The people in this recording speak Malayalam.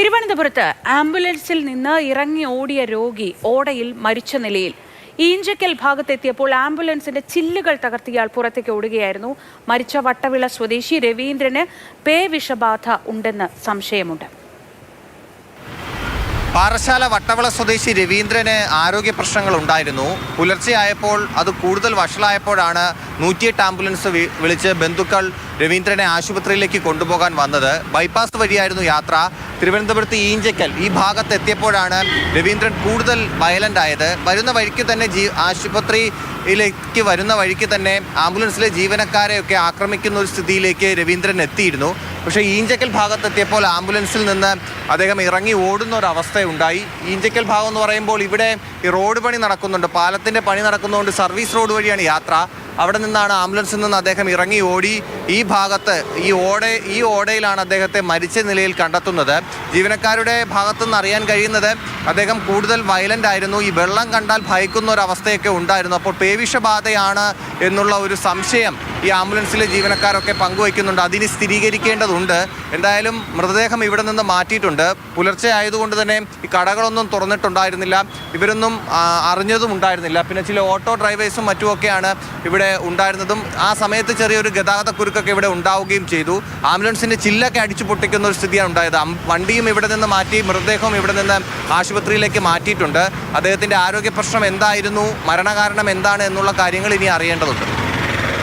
തിരുവനന്തപുരത്ത് ആംബുലൻസിൽ നിന്ന് ഇറങ്ങി ഓടിയ രോഗി ഓടയിൽ മരിച്ച നിലയിൽ. ഈഞ്ചക്കൽ ഭാഗത്തെത്തിയപ്പോൾ ആംബുലൻസിന്റെ ചില്ലുകൾ തകർത്തിയാൽ പുറത്തേക്ക് ഓടുകയായിരുന്നു. മരിച്ച വട്ടവിള സ്വദേശി രവീന്ദ്രന് പേവിഷബാധ ഉണ്ടെന്ന് സംശയമുണ്ട്. പാറശാല വട്ടവള സ്വദേശി രവീന്ദ്രന് ആരോഗ്യ പ്രശ്നങ്ങൾ ഉണ്ടായിരുന്നു. പുലർച്ചെയായപ്പോൾ അത് കൂടുതൽ വഷളായപ്പോഴാണ് 108 ആംബുലൻസ് വിളിച്ച് ബന്ധുക്കൾ രവീന്ദ്രനെ ആശുപത്രിയിലേക്ക് കൊണ്ടുപോകാൻ വന്നത്. ബൈപ്പാസ് വഴിയായിരുന്നു യാത്ര. തിരുവനന്തപുരത്ത് ഈഞ്ചക്കൽ ഈ ഭാഗത്തെത്തിയപ്പോഴാണ് രവീന്ദ്രൻ കൂടുതൽ വയലൻ്റ് ആയത്. വരുന്ന വഴിക്ക് തന്നെ ആശുപത്രിയിലേക്ക് വരുന്ന വഴിക്ക് തന്നെ ആംബുലൻസിലെ ജീവനക്കാരെയൊക്കെ ആക്രമിക്കുന്ന ഒരു സ്ഥിതിയിലേക്ക് രവീന്ദ്രൻ എത്തിയിരുന്നു. പക്ഷേ ഈഞ്ചക്കൽ ഭാഗത്തെത്തിയപ്പോൾ ആംബുലൻസിൽ നിന്ന് അദ്ദേഹം ഇറങ്ങി ഓടുന്ന ഒരു അവസ്ഥയുണ്ടായി. ഈഞ്ചക്കൽ ഭാഗം എന്ന് പറയുമ്പോൾ ഇവിടെ ഈ റോഡ് പണി നടക്കുന്നുണ്ട്, പാലത്തിൻ്റെ പണി നടക്കുന്നതുകൊണ്ട് സർവീസ് റോഡ് വഴിയാണ് യാത്ര. അവിടെ നിന്നാണ് ആംബുലൻസിൽ നിന്ന് അദ്ദേഹം ഇറങ്ങി ഓടി ഈ ഭാഗത്ത് ഈ ഓടയിലാണ് അദ്ദേഹത്തെ മരിച്ച നിലയിൽ കണ്ടെത്തുന്നത്. ജീവനക്കാരുടെ ഭാഗത്തുനിന്ന് അറിയാൻ കഴിയുന്നത് അദ്ദേഹം കൂടുതൽ വയലൻ്റ് ആയിരുന്നു. ഈ വെള്ളം കണ്ടാൽ ഭയക്കുന്ന ഒരു അവസ്ഥയൊക്കെ ഉണ്ടായിരുന്നു. അപ്പോൾ പേവിഷബാധയാണ് എന്നുള്ള ഒരു സംശയം ഈ ആംബുലൻസിലെ ജീവനക്കാരൊക്കെ പങ്കുവയ്ക്കുന്നുണ്ട്. അതിന് സ്ഥിരീകരിക്കേണ്ടതുണ്ട്. എന്തായാലും മൃതദേഹം ഇവിടെ നിന്ന് മാറ്റിയിട്ടുണ്ട്. പുലർച്ചെ ആയതുകൊണ്ട് തന്നെ ഈ കടകളൊന്നും തുറന്നിട്ടുണ്ടായിരുന്നില്ല, ഇവരൊന്നും അറിഞ്ഞതും ഉണ്ടായിരുന്നില്ല. പിന്നെ ചില ഓട്ടോ ഡ്രൈവേഴ്സും മറ്റുമൊക്കെയാണ് ഇവിടെ ഉണ്ടായിരുന്നതും. ആ സമയത്ത് ചെറിയൊരു ഗതാഗത കുരുക്കൊക്കെ ഇവിടെ ഉണ്ടാവുകയും ചെയ്തു. ആംബുലൻസിൻ്റെ ചില്ലൊക്കെ അടിച്ചു പൊട്ടിക്കുന്ന ഒരു സ്ഥിതിയാണ് ഉണ്ടായത്. വണ്ടിയും ഇവിടെ നിന്ന് മാറ്റി, മൃതദേഹവും ഇവിടെ നിന്ന് ആശുപത്രിയിലേക്ക് മാറ്റിയിട്ടുണ്ട്. അദ്ദേഹത്തിൻ്റെ ആരോഗ്യ പ്രശ്നം എന്തായിരുന്നു, മരണകാരണം എന്താണ് എന്നുള്ള കാര്യങ്ങൾ ഇനി അറിയേണ്ടതുണ്ട്.